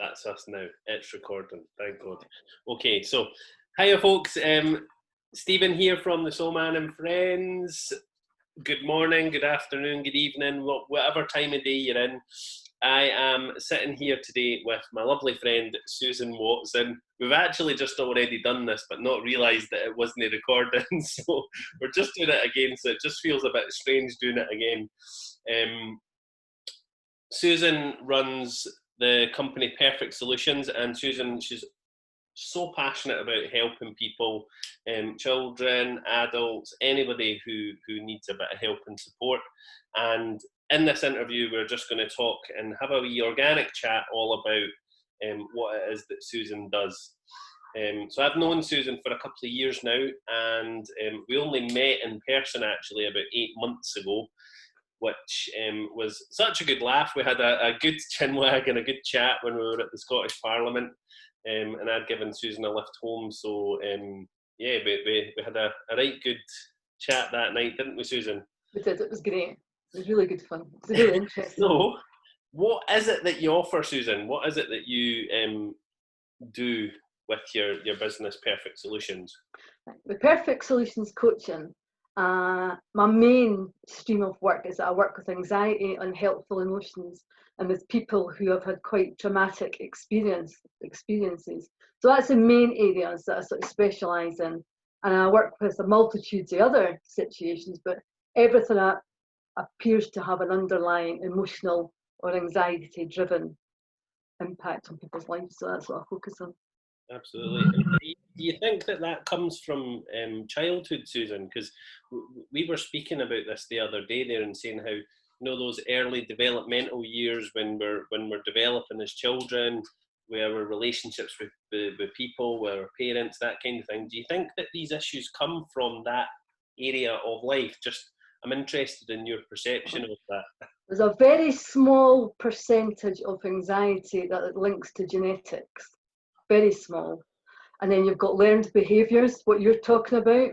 That's us now. It's recording. Thank God. Okay, so hiya, folks. Stephen here from the Soul Man and Friends. Good morning, good afternoon, good evening, whatever time of day you're in. I am sitting here today with my lovely friend Susan Watson. We've actually just already done this, but not realised that it wasn't recording, so we're just doing it again. So it just feels a bit strange doing it again. Susan runs the company Perfect Solutions, and Susan, she's so passionate about helping people, children, adults, anybody who needs a bit of help and support. And in this interview, we're just going to talk and have a wee organic chat all about what it is that Susan does. So I've known Susan for a couple of years now, and we only met in person actually about 8 months ago, which was such a good laugh. We had a good chinwag and a good chat when we were at the Scottish Parliament, and I'd given Susan a lift home. So yeah, we had a right good chat that night, didn't we, Susan? We did. It was great. It was really good fun. It was really interesting. So, what is it that you offer, Susan? What is it that you do with your business, Perfect Solutions? The Perfect Solutions coaching, my main stream of work is that I work with anxiety, unhelpful emotions, and with people who have had quite traumatic experiences. So that's the main areas that I sort of specialise in. And I work with a multitude of other situations, but everything that appears to have an underlying emotional or anxiety-driven impact on people's lives. So that's what I focus on. Absolutely. Do you think that comes from childhood, Susan? Because we were speaking about this the other day there and saying how, those early developmental years when we're developing as children, where our relationships with people, with our parents, that kind of thing. Do you think that these issues come from that area of life? I'm interested in your perception of that. There's a very small percentage of anxiety that links to genetics, very small. And then you've got learned behaviours, what you're talking about,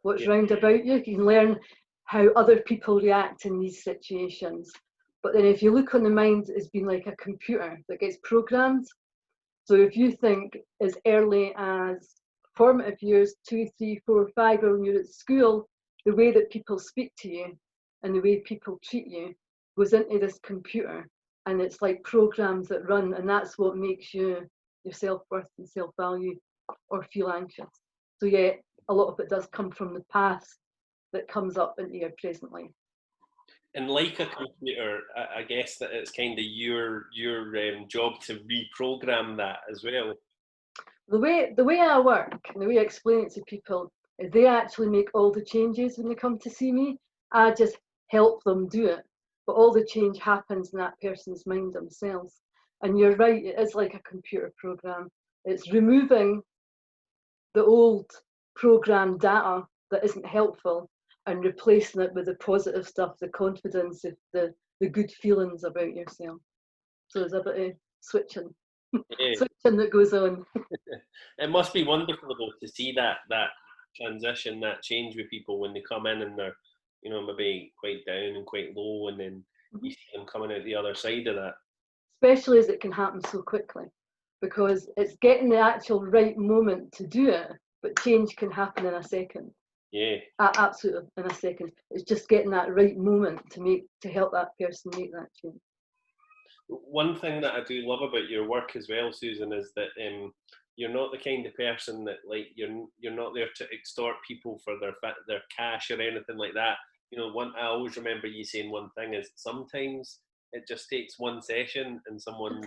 what's round about you. You can learn how other people react in these situations. But then if you look on the mind as being like a computer that gets programmed, so if you think as early as formative years, 2, 3, 4, 5, or when you're at school, the way that people speak to you and the way people treat you goes into this computer, and it's like programs that run, and that's what makes you your self-worth and self-value or feel anxious. So yeah, a lot of it does come from the past that comes up into your present life. And like a computer, I guess that it's kind of your job to reprogram that as well. The way I work and the way I explain it to people is they actually make all the changes when they come to see me. I just help them do it, but all the change happens in that person's mind themselves. And you're right, it is like a computer program. It's removing the old program data that isn't helpful and replacing it with the positive stuff, the confidence, the good feelings about yourself. So there's a bit of switching that goes on. It must be wonderful though to see that transition, that change with people when they come in and they're, maybe quite down and quite low, and then you see them coming out the other side of that. Especially as it can happen so quickly, because it's getting the actual right moment to do it, but change can happen in a second. Yeah. Absolutely, in a second. It's just getting that right moment to help that person make that change. One thing that I do love about your work as well, Susan, is that you're not the kind of person that you're not there to extort people for their cash or anything like that. I always remember you saying one thing is sometimes it just takes one session and someone's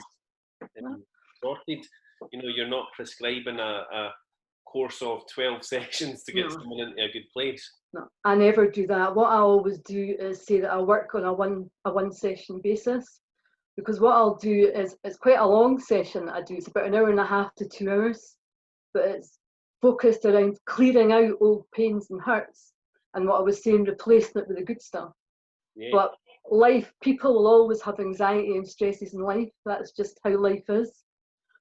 sorted. You're not prescribing a course of 12 sessions to get someone into a good place. No, I never do that. What I always do is say that I work on a one session basis, because what I'll do is, it's quite a long session that I do. It's about 1.5 hours to 2 hours, but it's focused around clearing out old pains and hurts, and what I was saying, replacing it with the good stuff. Yeah. But people will always have anxiety and stresses in life. That's just how life is.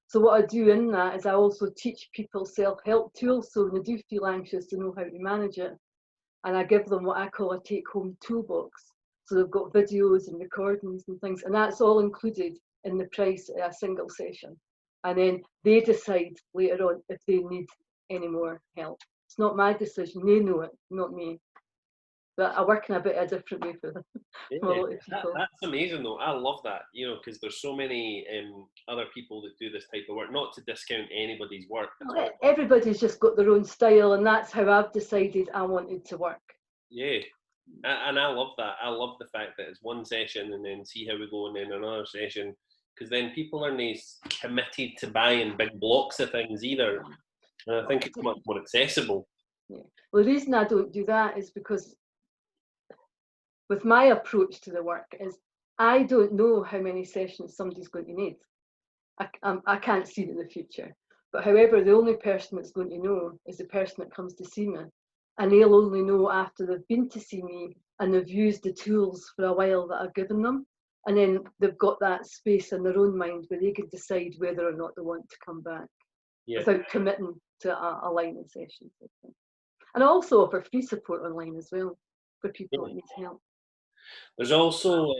So what I do in that is I also teach people self-help tools, so when they do feel anxious, they know how to manage it. And I give them what I call a take-home toolbox. So they've got videos and recordings and things, and that's all included in the price of a single session. And then they decide later on if they need any more help. It's not my decision, they know it, not me. But I work in a bit of a different way for them. Yeah, For a lot of people. that's amazing though. I love that, you know, because there's so many other people that do this type of work. Not to discount anybody's work at all. Everybody's just got their own style, and that's how I've decided I wanted to work. Yeah, and I love that. I love the fact that it's one session and then see how we go, and then another session, because then people aren't as committed to buying big blocks of things either. And I think it's much more accessible. Yeah. Well, the reason I don't do that is because with my approach to the work is I don't know how many sessions somebody's going to need. I can't see it in the future. But however, the only person that's going to know is the person that comes to see me. And they'll only know after they've been to see me and they've used the tools for a while that I've given them. And then they've got that space in their own mind where they can decide whether or not they want to come back without committing to a line of sessions. And I also offer free support online as well for people that need help. There's also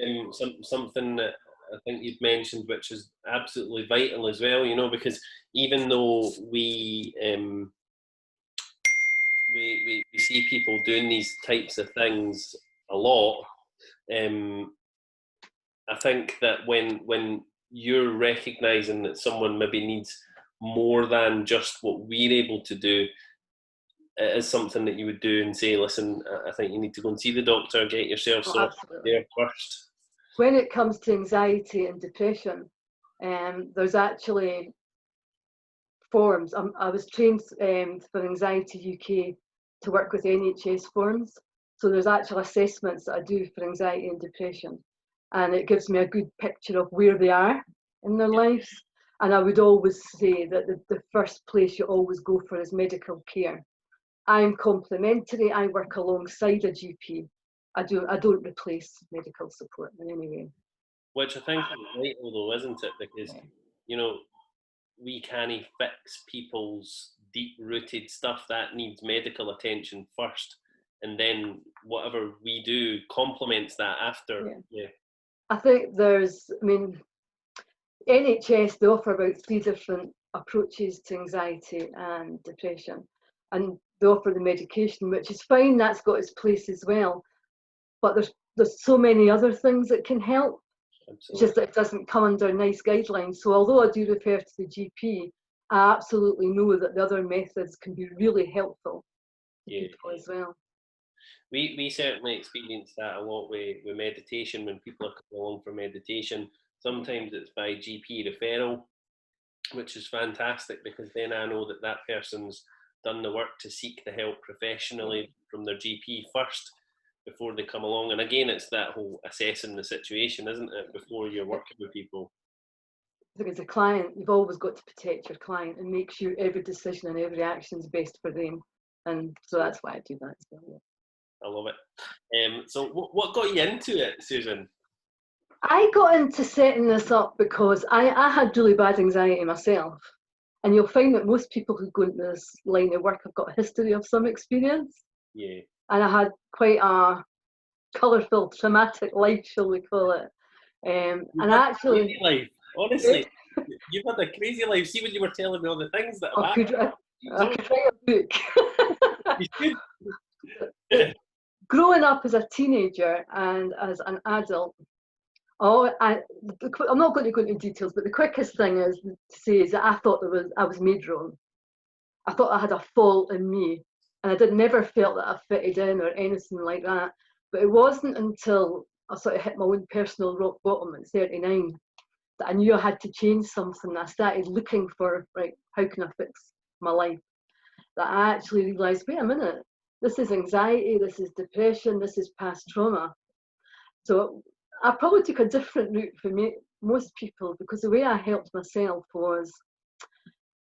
something that I think you've mentioned, which is absolutely vital as well, you know, because even though we see people doing these types of things a lot, I think that when you're recognizing that someone maybe needs more than just what we're able to do, it is something that you would do and say, listen, I think you need to go and see the doctor, get yourself sorted there first. When it comes to anxiety and depression, there's actually forms. I was trained for Anxiety UK to work with NHS forms. So there's actual assessments that I do for anxiety and depression. And it gives me a good picture of where they are in their lives. And I would always say that the first place you always go for is medical care. I'm complementary. I work alongside a GP. I don't replace medical support in any way. Which I think is vital though, isn't it? Because, you know, we can't fix people's deep-rooted stuff that needs medical attention first, and then whatever we do complements that after. I think NHS, they offer about 3 different approaches to anxiety and depression, and they offer the medication, which is fine, that's got its place as well, but there's so many other things that can help. Absolutely. It's just that it doesn't come under nice guidelines. So although I do refer to the GP, I absolutely know that the other methods can be really helpful to people as well. We certainly experience that a lot with meditation. When people are coming along for meditation, sometimes it's by GP referral, which is fantastic, because then I know that that person's done the work to seek the help professionally from their GP first before they come along. And again, it's that whole assessing the situation, isn't it, before you're working with people. I think as a client, you've always got to protect your client and make sure every decision and every action is best for them. And so that's why I do that as well. I love it. So what got you into it, Susan? I got into setting this up because I had really bad anxiety myself. And you'll find that most people who go into this line of work have got a history of some experience. Yeah. And I had quite a colourful, traumatic life, shall we call it. And actually, crazy life. Honestly, you've had a crazy life. See, when you were telling me all the things that I could write a book. You should. Growing up as a teenager and as an adult, I'm not going to go into details, but the quickest thing is to say is that I thought I was made wrong. I thought I had a fault in me, and I never felt that I fitted in or anything like that. But it wasn't until I sort of hit my own personal rock bottom at 39 that I knew I had to change something. I started looking for, right, how can I fix my life? That I actually realised, wait a minute, this is anxiety, this is depression, this is past trauma. So I probably took a different route for most people, because the way I helped myself was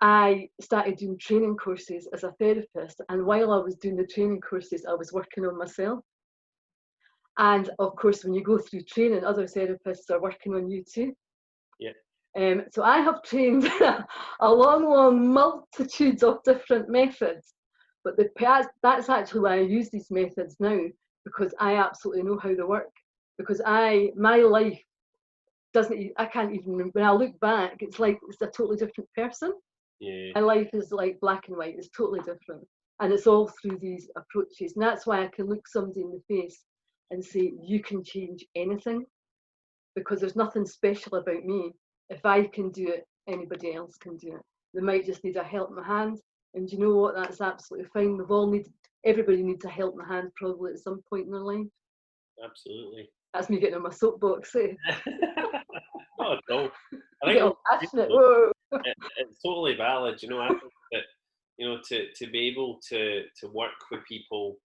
I started doing training courses as a therapist, and while I was doing the training courses, I was working on myself. And of course, when you go through training, other therapists are working on you too. Yeah. So I have trained a long multitude of different methods, but that's actually why I use these methods now, because I absolutely know how they work. Because my life I can't even remember. When I look back, it's like it's a totally different person. Yeah. My life is like black and white. It's totally different. And it's all through these approaches. And that's why I can look somebody in the face and say, you can change anything, because there's nothing special about me. If I can do it, anybody else can do it. They might just need a helping hand. And you know what? That's absolutely fine. Everybody needs a helping hand probably at some point in their life. Absolutely. That's me getting on my soapbox. Not at all. I Get think all passionate. Whoa. it's totally valid. You know, I think that, you know, to be able to work with people,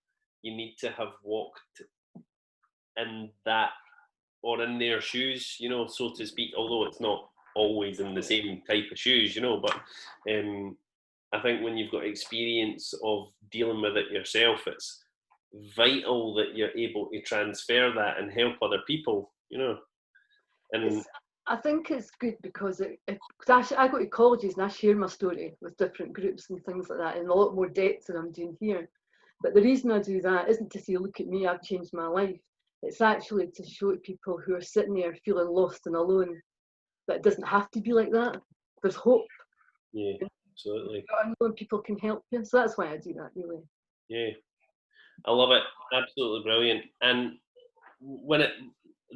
you need to have walked in that, or in their shoes, you know, so to speak, although it's not always in the same type of shoes, you know, but I think when you've got experience of dealing with it yourself, it's vital that you're able to transfer that and help other people, you know. And I think it's good because cause I go to colleges and I share my story with different groups and things like that in a lot more depth than I'm doing here. But the reason I do that isn't to say, look at me, I've changed my life. It's actually to show people who are sitting there feeling lost and alone that it doesn't have to be like that. There's hope. yeah, absolutely. I know people can help you. So that's why I do that, really. Yeah, I love it. Absolutely brilliant. And when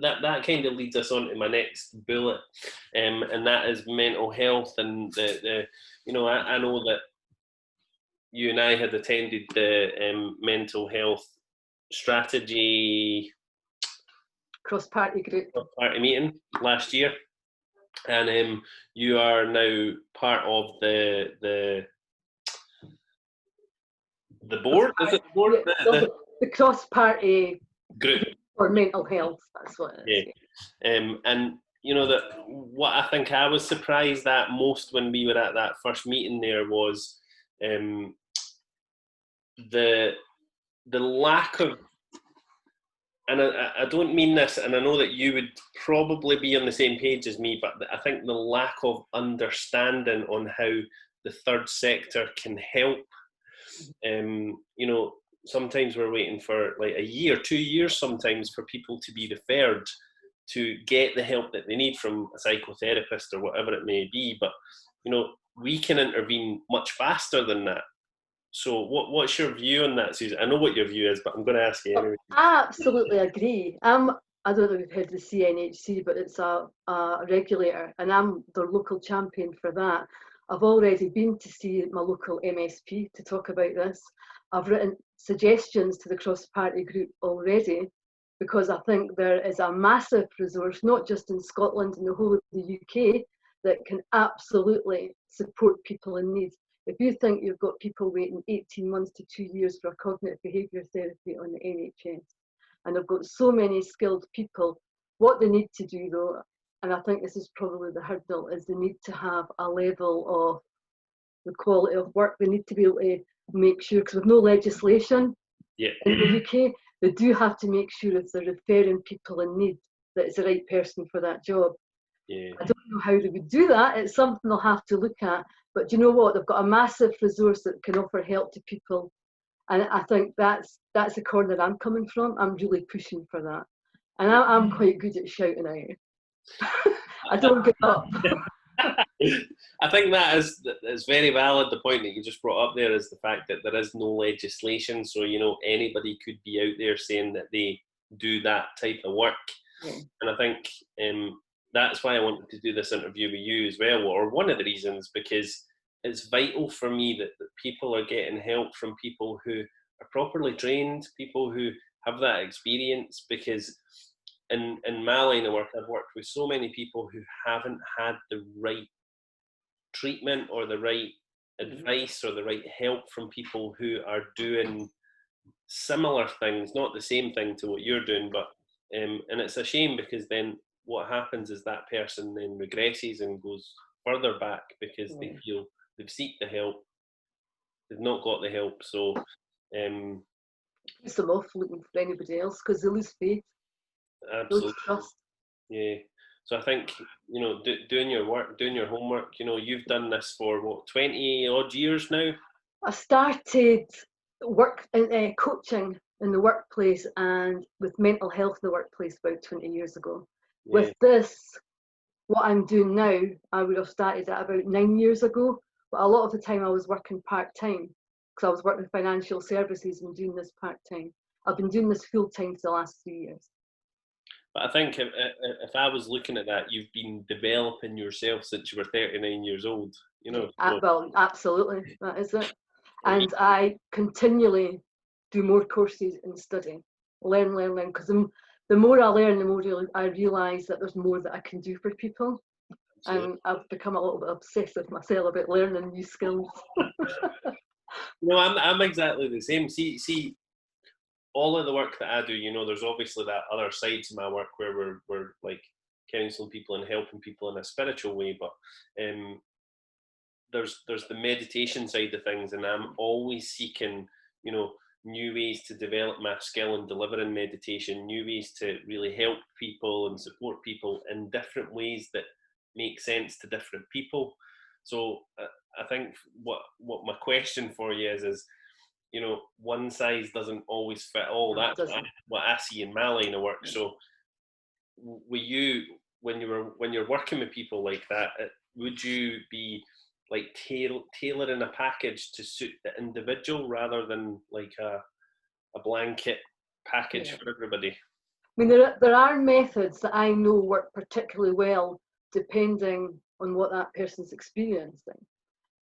that kind of leads us on to my next bullet, and that is mental health. And the you know, I know that you and I had attended the mental health strategy Cross-party group. party meeting last year, and you are now part of the board. Is it the board? Yeah, the cross-party group for mental health. That's what it is. Yeah. And you know that what I think I was surprised at most when we were at that first meeting there was the lack of, and I don't mean this, and I know that you would probably be on the same page as me, but I think the lack of understanding on how the third sector can help. You know, sometimes we're waiting for like a year, 2 years sometimes for people to be referred to get the help that they need from a psychotherapist or whatever it may be. But, you know, we can intervene much faster than that. So what's your view on that, Susan? I know what your view is, but I'm going to ask you anyway. I absolutely agree. I don't know if you've heard of the CNHC, but it's a regulator, and I'm their local champion for that. I've already been to see my local MSP to talk about this. I've written suggestions to the cross-party group already, because I think there is a massive resource, not just in Scotland, in the whole of the UK, that can absolutely support people in need. If you think you've got people waiting 18 months to 2 years for a cognitive behaviour therapy on the NHS, and they've got so many skilled people, what they need to do though, and I think this is probably the hurdle, is they need to have a level of the quality of work. They need to be able to make sure, because with no legislation in the UK, they do have to make sure if they're referring people in need that it's the right person for that job. Yeah. I don't know how they would do that. It's something they'll have to look at. But do you know what? They've got a massive resource that can offer help to people. And I think that's the corner I'm coming from. I'm really pushing for that. And I'm quite good at shouting out. I don't give up. I think that is very valid. The point that you just brought up there is the fact that there is no legislation. So, you know, anybody could be out there saying that they do that type of work. Yeah. And I think that's why I wanted to do this interview with you as well, or one of the reasons, because it's vital for me that people are getting help from people who are properly trained, people who have that experience, because in my line of work, I've worked with so many people who haven't had the right treatment or the right advice or the right help from people who are doing similar things, not the same thing to what you're doing, but and it's a shame, because then what happens is that person then regresses and goes further back because they feel they've sought the help, they've not got the help. So keeps them off looking for anybody else because they lose faith. Absolutely. Lose trust. Yeah. So I think, you know, doing your work, doing your homework, you know, you've done this for what, 20 odd years now? I started work in coaching in the workplace and with mental health in the workplace about 20 years ago. Yeah. With this what I'm doing now, I would have started at about 9 years ago, but a lot of the time I was working part-time because I was working financial services and doing this part-time. I've been doing this full-time for the last 3 years. But I think if I was looking at that, you've been developing yourself since you were 39 years old, you know. So, Well, absolutely, that is it. And I continually do more courses and study, learn, because the more I learn, the more I realise that there's more that I can do for people. absolutely. And I've become a little bit obsessive myself about learning new skills. No, I'm exactly the same. See, all of the work that I do, you know, there's obviously that other side to my work where we're like counselling people and helping people in a spiritual way, but there's the meditation side of things, and I'm always seeking, you know, new ways to develop my skill in delivering meditation, new ways to really help people and support people in different ways that make sense to different people. So I think what my question for you is, you know, one size doesn't always fit all. No, it That's doesn't. what I see in my line of work. So with you, when you're working with people like that, would you be like tailoring a package to suit the individual rather than like a blanket package Yeah. for everybody? I mean, there are methods that I know work particularly well depending on what that person's experiencing.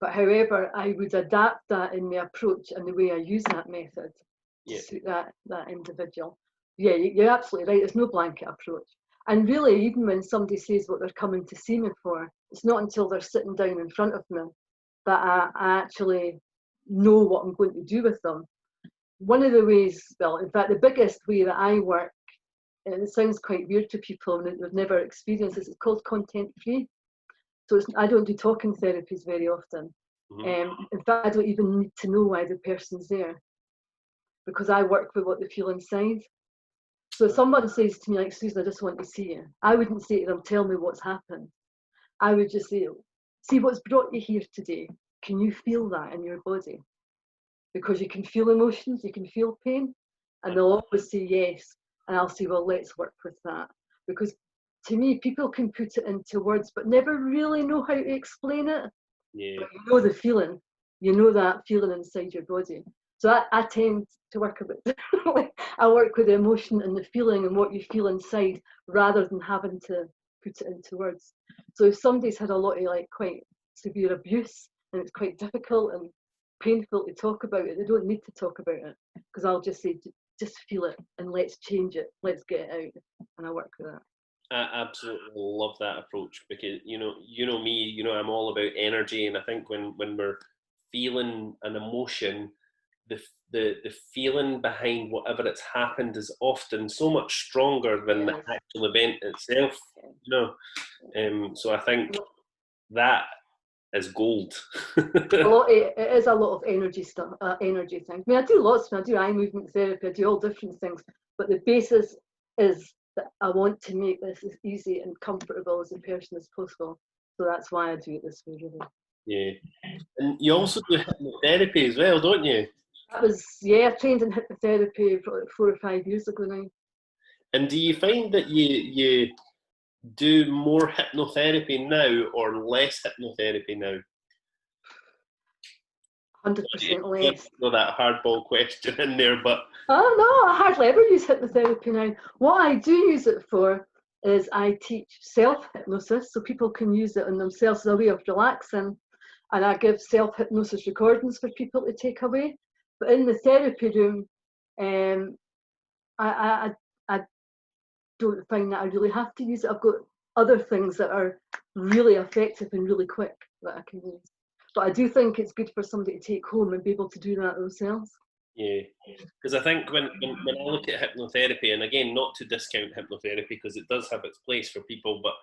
But however, I would adapt that in my approach and the way I use that method to Yeah. suit that individual. Yeah, you're absolutely right. There's no blanket approach. And really, even when somebody says what they're coming to see me for, it's not until they're sitting down in front of me that I actually know what I'm going to do with them. One of the ways, well, in fact, the biggest way that I work, and it sounds quite weird to people and they've never experienced this, it's called content free. So I don't do talking therapies very often. Mm-hmm. In fact, I don't even need to know why the person's there because I work with what they feel inside. So if someone says to me, like, Susan, I just want to see you, I wouldn't say to them, tell me what's happened. I would just say, see what's brought you here today. Can you feel that in your body? Because you can feel emotions, you can feel pain, and they'll always say yes. And I'll say, well, let's work with that. Because to me, people can put it into words, but never really know how to explain it. Yeah. But you know the feeling, you know that feeling inside your body. So I tend to work a bit differently. I work with the emotion and the feeling and what you feel inside rather than having to put it into words. So if somebody's had a lot of like quite severe abuse and it's quite difficult and painful to talk about it, they don't need to talk about it because I'll just say, just feel it and let's change it, let's get it out, and I work with that. I absolutely love that approach because you know me, you know I'm all about energy, and I think when we're feeling an emotion, the feeling behind whatever it's happened is often so much stronger than the actual event itself. You know, so I think that is gold. It is a lot of energy stuff, energy things. I mean, I do lots. I do eye movement therapy. I do all different things, but the basis is that I want to make this as easy and comfortable as a person as possible. So that's why I do it this way, really. Yeah, and you also do hypnotherapy as well, don't you? That was, I trained in hypnotherapy for like 4 or 5 years ago now. And do you find that you do more hypnotherapy now or less hypnotherapy now? 100% less. Not that hardball question in there, but Oh no, I hardly ever use hypnotherapy now. What I do use it for is I teach self-hypnosis, so people can use it on themselves as a way of relaxing, and I give self-hypnosis recordings for people to take away. But in the therapy room, I don't find that I really have to use it. I've got other things that are really effective and really quick that I can use. But I do think it's good for somebody to take home and be able to do that themselves. yeah, because I think when I look at hypnotherapy, and again, not to discount hypnotherapy because it does have its place for people, but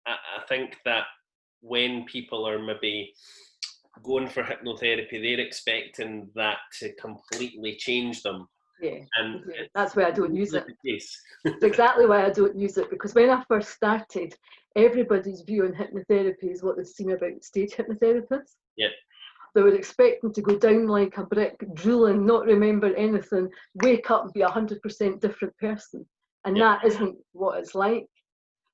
I think that when people are maybe going for hypnotherapy, they're expecting that to completely change them. Yeah, And that's why I don't use it. It's exactly why I don't use it, because when I first started, everybody's view on hypnotherapy is what they've seen about stage hypnotherapists. Yeah. They were expecting to go down like a brick, drooling, not remember anything, wake up and be 100% different person. And that isn't what it's like.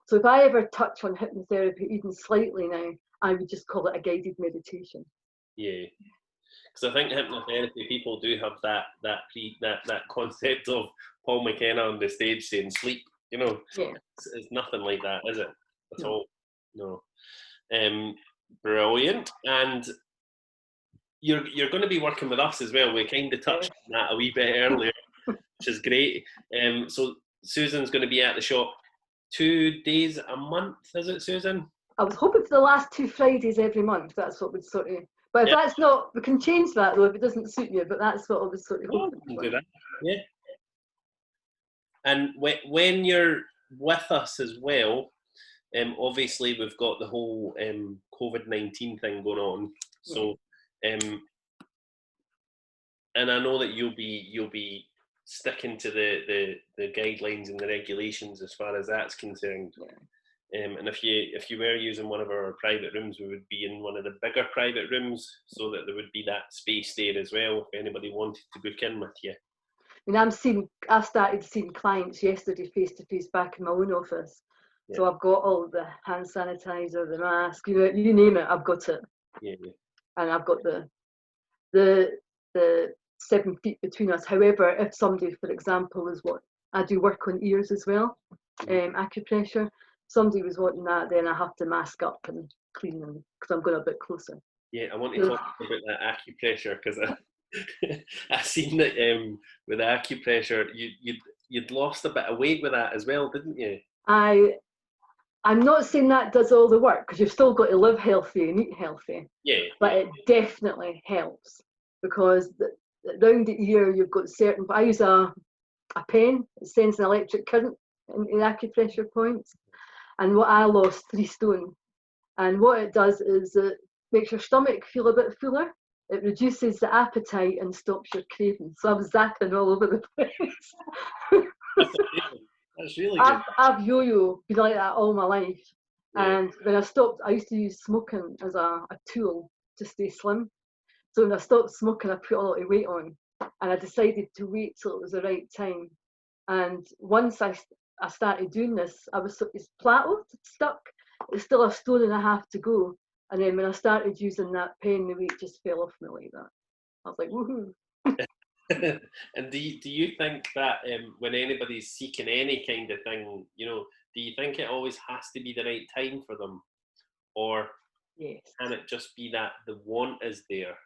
So if I ever touch on hypnotherapy even slightly now, I would just call it a guided meditation. Yeah. Because I think hypnotherapy people do have that concept of Paul McKenna on the stage saying sleep. You know, Yeah. it's nothing like that, is it? At No. all? No. Brilliant. And you're going to be working with us as well. We kind of touched on that a wee bit earlier, which is great. So Susan's going to be at the shop 2 days a month, is it, Susan? I was hoping for the last 2 Fridays every month. That's what would sort of. But if that's not, we can change that though if it doesn't suit you. But that's what I was sort of hoping We can for. do that. Yeah. And when you're with us as well, obviously we've got the whole COVID-19 thing going on. So, and I know that you'll be sticking to the guidelines and the regulations as far as that's concerned. And if you were using one of our private rooms, we would be in one of the bigger private rooms, so that there would be that space there as well if anybody wanted to book in with you. I mean, I've started seeing clients yesterday face to face back in my own office. Yeah. So I've got all the hand sanitizer, the mask, you name it, I've got it. Yeah. And I've got the 7 feet between us. However, if somebody, for example, is what I do work on ears as well, acupressure. Somebody was wanting that, then I have to mask up and clean them because I'm going a bit closer. Yeah, I want to talk about that acupressure because I've seen that with the acupressure, you'd lost a bit of weight with that as well, didn't you? I'm not saying that does all the work because you've still got to live healthy and eat healthy. Yeah. But it definitely helps because around the ear you've got certain. I use a pen that sends an electric current in acupressure points, and what I lost 3 stone, and what it does is it makes your stomach feel a bit fuller. It reduces the appetite and stops your craving. So I was zapping all over the place. That's really good. I've yo-yo been like that all my life. Yeah. And when I stopped, I used to use smoking as a tool to stay slim. So when I stopped smoking, I put a lot of weight on, and I decided to wait till it was the right time. And once I started doing this, it's plateaued, stuck. It's still 1.5 stone to go. And then when I started using that pen, the weight just fell off me like that. I was like, woohoo. And do you think that when anybody's seeking any kind of thing, do you think it always has to be the right time for them? Or can it just be that the want is there?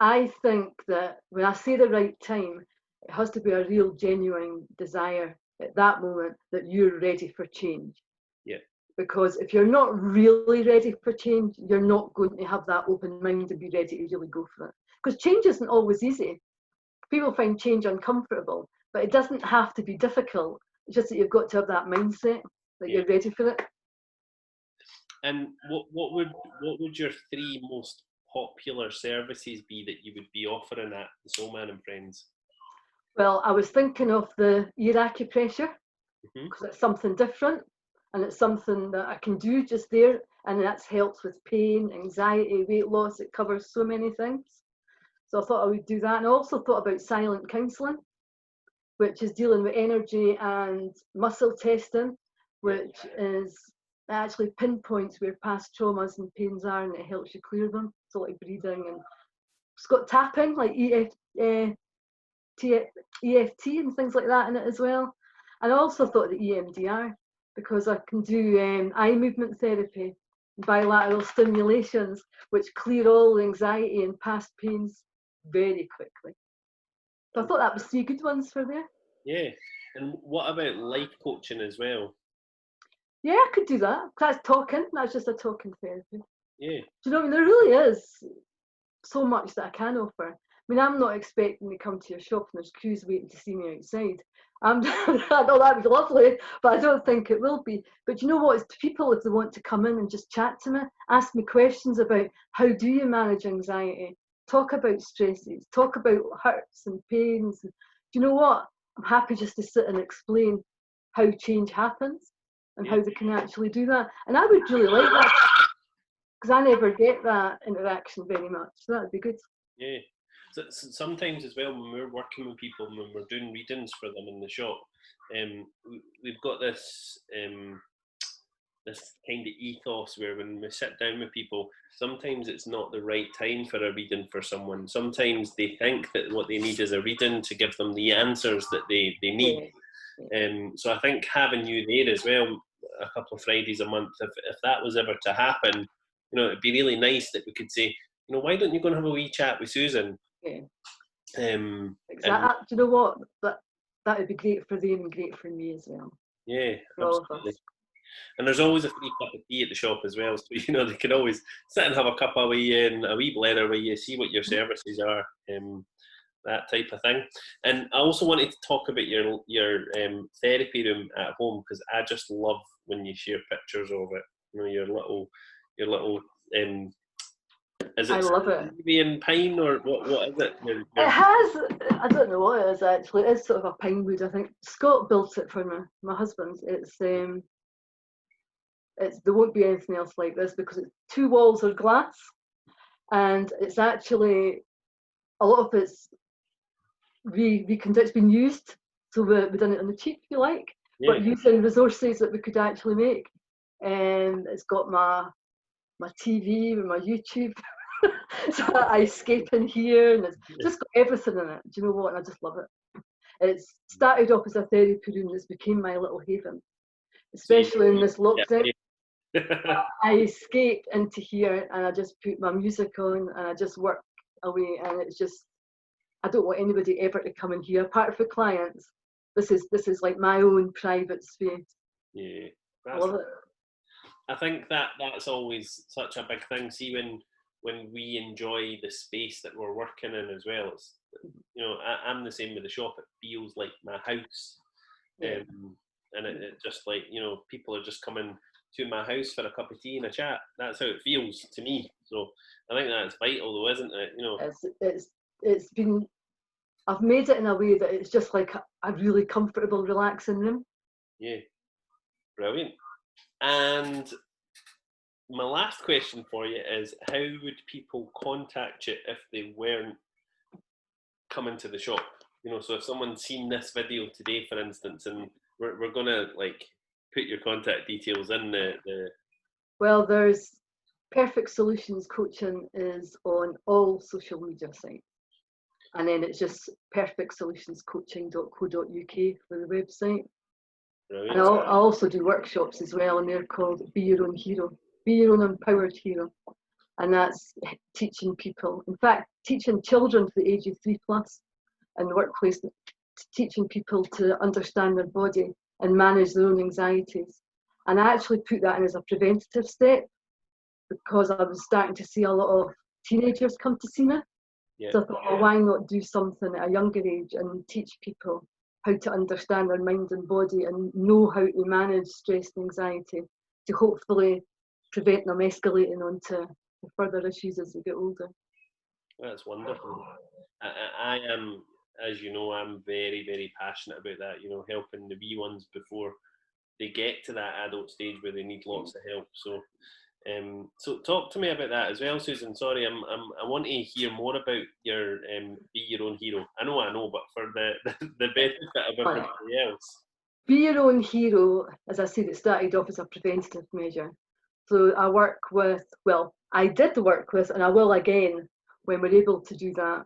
I think that when I say the right time, it has to be a real genuine desire at that moment that you're ready for change. Yeah. Because if you're not really ready for change, you're not going to have that open mind and be ready to really go for it. Because change isn't always easy. People find change uncomfortable, but it doesn't have to be difficult. It's just that you've got to have that mindset that you're ready for it. And what would your 3 most popular services be that you would be offering at the Soulman and Friends? Well, I was thinking of the ear acupressure because it's something different and it's something that I can do just there, and that helps with pain, anxiety, weight loss. It covers so many things. So I thought I would do that. And I also thought about silent counselling, which is dealing with energy and muscle testing, which is actually pinpoints where past traumas and pains are, and it helps you clear them. So like breathing, and it's got tapping like EFT and things like that in it as well. And I also thought of the EMDR because I can do eye movement therapy, bilateral stimulations, which clear all the anxiety and past pains very quickly. So I thought that was 3 good ones for there. Yeah. And what about life coaching as well? Yeah, I could do that. That's talking. That's just a talking therapy. Yeah. Do you know what I mean? There really is so much that I can offer. I mean, I'm not expecting to come to your shop and there's queues waiting to see me outside. I know that would be lovely, but I don't think it will be. But you know what? It's people, if they want to come in and just chat to me, ask me questions about how do you manage anxiety, talk about stresses, talk about hurts and pains. Do you know what? I'm happy just to sit and explain how change happens and how they can actually do that. And I would really like that because I never get that interaction very much. So that would be good. Yeah. So sometimes as well, when we're working with people, when we're doing readings for them in the shop, we've got this this kind of ethos where when we sit down with people, sometimes it's not the right time for a reading for someone. Sometimes they think that what they need is a reading to give them the answers that they need. So I think having you there as well, a couple of Fridays a month, if that was ever to happen, it'd be really nice that we could say, why don't you go and have a wee chat with Susan? Yeah. Exactly. Do you know what? That would be great for them and great for me as well. Yeah, absolutely. And there's always a free cup of tea at the shop as well, so they can always sit and have a cup of wee and a wee blether with you, see what your services are, that type of thing. And I also wanted to talk about your therapy room at home, because I just love when you share pictures of it. Your little. Is it? I love it. In pine or what is it? It has. I don't know what it is actually. It's sort of a pine wood. I think Scott built it for me. My husband. It's there won't be anything else like this because it's 2 walls are glass, and it's actually a lot of it's it's been used. So we've done it on the cheap, if you like, but using resources that we could actually make. And it's got my TV and my YouTube. So I escape in here, and it's just got everything in it. Do you know what? And I just love it. It's started off as a therapy room. It's became my little haven, especially in this lockdown. I escape into here, and I just put my music on, and I just work away. And it's just, I don't want anybody ever to come in here. Apart from clients, this is like my own private space. Yeah, I love it. I think that's always such a big thing. See, when we enjoy the space that we're working in as well, it's, I'm the same with the shop. It feels like my house, and it just like, people are just coming to my house for a cup of tea and a chat. That's how it feels to me. So I think that's vital, though, isn't it? It's been. I've made it in a way that it's just like a really comfortable, relaxing room. Yeah, brilliant. And my last question for you is, how would people contact you if they weren't coming to the shop? So if someone's seen this video today, for instance, and we're gonna put your contact details in the. Well, there's Perfect Solutions Coaching is on all social media sites, and then it's just perfectsolutionscoaching.co.uk for the website. Brilliant. And I also do workshops as well, and they're called Be Your Own Hero, Be Your Own Empowered Hero, and that's teaching people, in fact, teaching children to the age of 3+ in the workplace, teaching people to understand their body and manage their own anxieties. And I actually put that in as a preventative step because I was starting to see a lot of teenagers come to see me. Yeah. So I thought, well, why not do something at a younger age and teach people how to understand their mind and body and know how to manage stress and anxiety to hopefully prevent them escalating onto further issues as they get older. That's wonderful. I am, as you know, I'm very, very passionate about that, helping the wee ones before they get to that adult stage where they need lots of help. So talk to me about that as well, Susan. Sorry, I want to hear more about your Be Your Own Hero. I know, but for the benefit of everybody else. Be Your Own Hero, as I said, it started off as a preventative measure. So I did work with, and I will again when we're able to do that,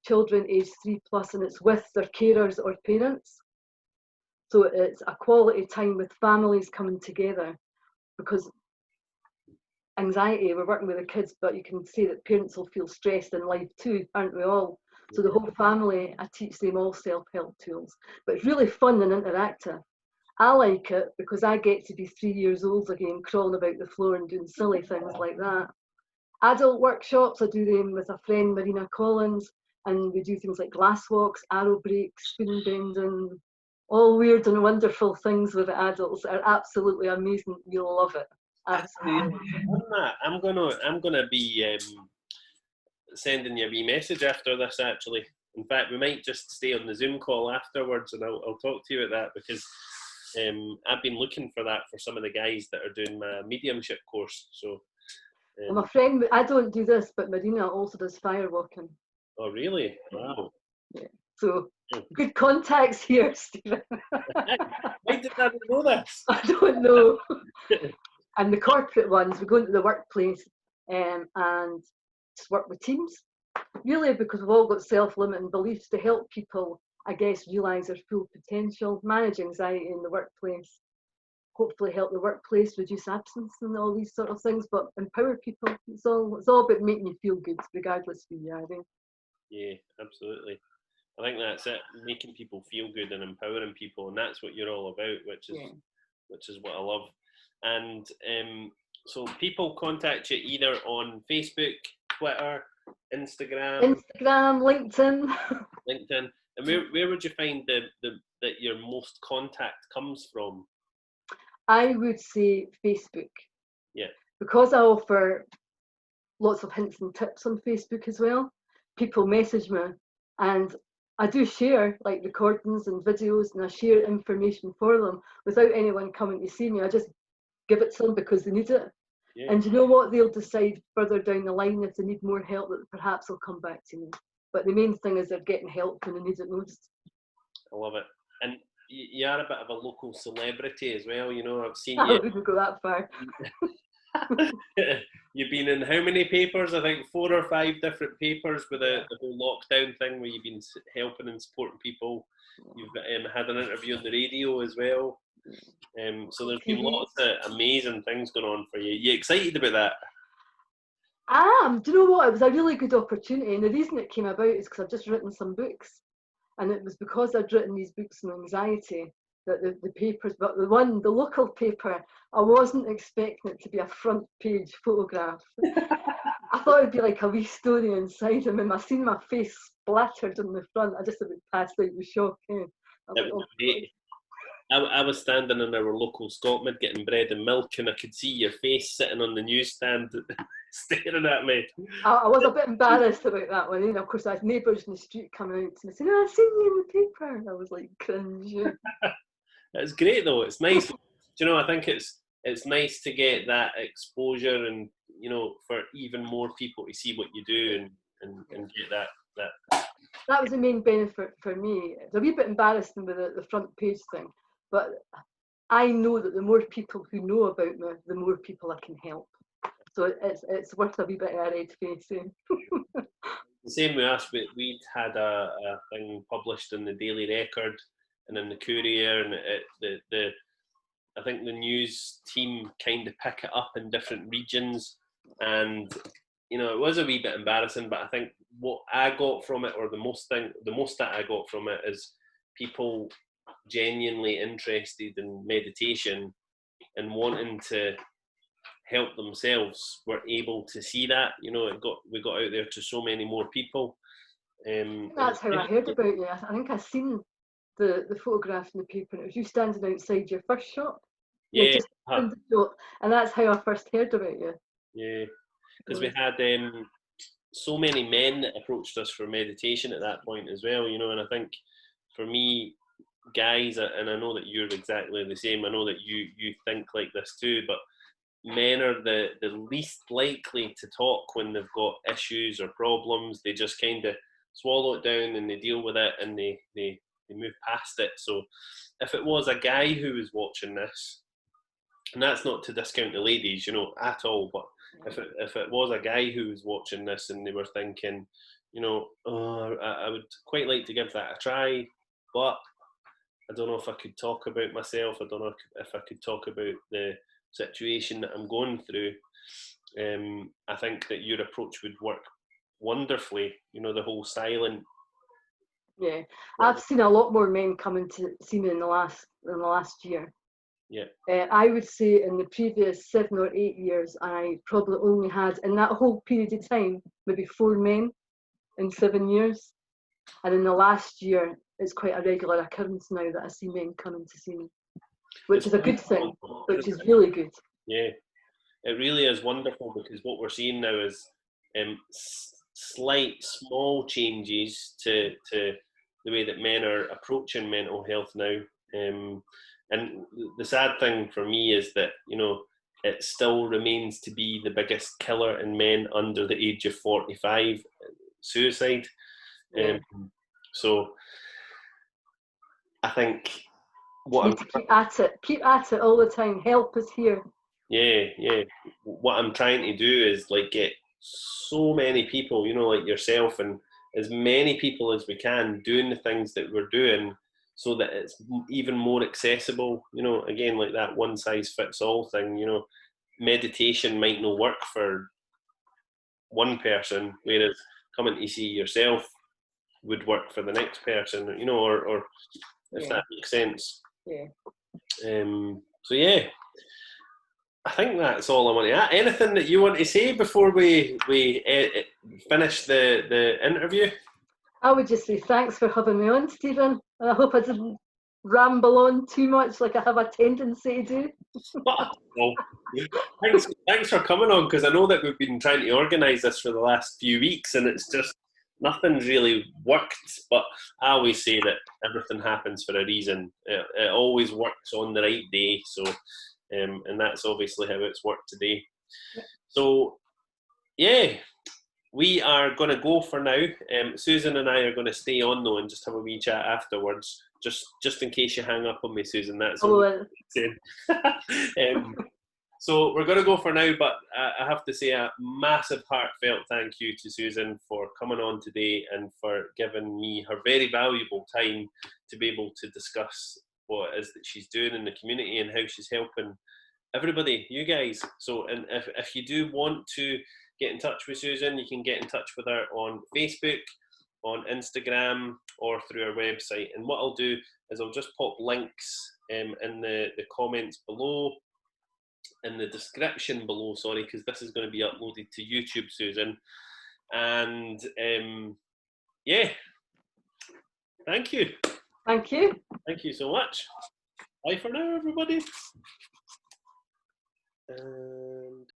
children aged 3+, and it's with their carers or parents. So it's a quality time with families coming together, because anxiety, we're working with the kids, but you can see that parents will feel stressed in life too, aren't we all? So the whole family, I teach them all self-help tools, but it's really fun and interactive. I like it because I get to be 3 years old again, crawling about the floor and doing silly things like that. Adult workshops, I do them with a friend, Marina Collins, and we do things like glass walks, arrow breaks, spoon bending, all weird and wonderful things with the adults that are absolutely amazing. You'll love it. Absolutely. I'm gonna be sending you a wee message after this, actually. In fact, we might just stay on the Zoom call afterwards, and I'll talk to you about that, because I've been looking for that for some of the guys that are doing my mediumship course. So well, my friend, I don't do this, but Marina also does fire walking. Oh, really? Wow. Yeah. So good contacts here, Stephen. Why did I not know this? I don't know. And the corporate ones, we go into the workplace and just work with teams. Really, because we've all got self-limiting beliefs to help people, I guess, realise their full potential, manage anxiety in the workplace, hopefully help the workplace reduce absence and all these sort of things, but empower people. It's all about making you feel good, regardless of who you are. Yeah, absolutely. I think that's it, making people feel good and empowering people, and that's what you're all about, which is what I love. And so people contact you either on Facebook, Twitter, Instagram, LinkedIn. LinkedIn. And where would you find that your most contact comes from? I would say Facebook. Yeah. Because I offer lots of hints and tips on Facebook as well, people message me, and I do share like recordings and videos, and I share information for them without anyone coming to see me. I just give it to them because they need it. Yeah. And you know what? They'll decide further down the line if they need more help that perhaps they'll come back to me. But the main thing is they're getting help when they need it most. I love it. And you are a bit of a local celebrity as well. You know, I've seen I you. wouldn't go that far. You've been in how many papers? I think 4 or 5 different papers with the whole lockdown thing, where you've been helping and supporting people. You've had an interview on the radio as well. So there's been lots of amazing things going on for you. You excited about that? I am. Do you know what? It was a really good opportunity, and the reason it came about is because I've just written some books, and it was because I'd written these books on anxiety that the papers, but the local paper, I wasn't expecting it to be a front page photograph. I thought it'd be like a wee story inside, and when I seen my face splattered on the front, I just about passed out with shock. I was standing in our local Scotland getting bread and milk, and I could see your face sitting on the newsstand staring at me. I was a bit embarrassed about that one. And of course, I had neighbours in the street coming out to me saying, "Oh, I've seen you in the paper." And I was like, cringe. It's great though. It's nice. Do you know? I think it's nice to get that exposure, and you know, for even more people to see what you do and get that. That was the main benefit for me. It's a wee bit embarrassing with the front page thing, but I know that the more people who know about me, the more people I can help. So it's worth a wee bit of a red face. The same with us. We'd had a thing published in the Daily Record and in the Courier, and I think the news team kind of pick it up in different regions, and you know, it was a wee bit embarrassing, but I think what I got from it, or the most that I got from it, is people genuinely interested in meditation and wanting to help themselves were able to see that. You know, we got out there to so many more people. That's how I heard about you. I think I seen the photograph in the paper. It was you standing outside your first shop. Yeah, just in the shop, and that's how I first heard about you. Yeah, because we had so many men that approached us for meditation at that point as well. You know, and I think for me, guys, and I know that you're exactly the same. I know that you think like this too, but men are the least likely to talk when they've got issues or problems. They just kind of swallow it down and they deal with it, and they move past it. So if it was a guy who was watching this, and that's not to discount the ladies, you know, at all, but if it was a guy who was watching this and they were thinking, you know, oh, I would quite like to give that a try, but I don't know if I could talk about myself. I don't know if I could talk about the situation that I'm going through. I think that your approach would work wonderfully. You know, the whole silent. Yeah, I've seen a lot more men coming to see me in the last year. Yeah. I would say in the previous 7 or 8 years, I probably only had, in that whole period of time, maybe 4 men in 7 years. And in the last year, it's quite a regular occurrence now that I see men coming to see me, which is a good thing, which is really good. Yeah, it really is wonderful, because what we're seeing now is slight, small changes to the way that men are approaching mental health now. And the sad thing for me is that, you know, it still remains to be the biggest killer in men under the age of 45, suicide. Yeah. So I think You need to keep at it all the time. Help is here. yeah. What I'm trying to do is like get so many people, you know, like yourself and as many people as we can doing the things that we're doing so that it's even more accessible, you know, again, like that one size fits all thing, you know, meditation might not work for one person, whereas coming to see yourself would work for the next person, you know, or if that makes sense. Yeah. So yeah, I think that's all I want to add. Anything that you want to say before we finish the interview? I would just say thanks for having me on, Stephen. And I hope I didn't ramble on too much like I have a tendency to do. Well, thanks for coming on, because I know that we've been trying to organise this for the last few weeks and it's just nothing's really worked. But I always say that everything happens for a reason. It always works on the right day. So, and that's obviously how it's worked today. So, yeah. We are going to go for now. Susan and I are going to stay on though and just have a wee chat afterwards, just in case you hang up on me, Susan. That's all I'm saying. So we're going to go for now, but I have to say a massive heartfelt thank you to Susan for coming on today and for giving me her very valuable time to be able to discuss what it is that she's doing in the community and how she's helping everybody, you guys. So, and if you do want to get in touch with Susan, you can get in touch with her on Facebook, on Instagram, or through our website. And what I'll do is I'll just pop links in the comments below, in the description below, sorry, because this is going to be uploaded to YouTube, Susan. And yeah, thank you. Thank you. Thank you so much. Bye for now, everybody. And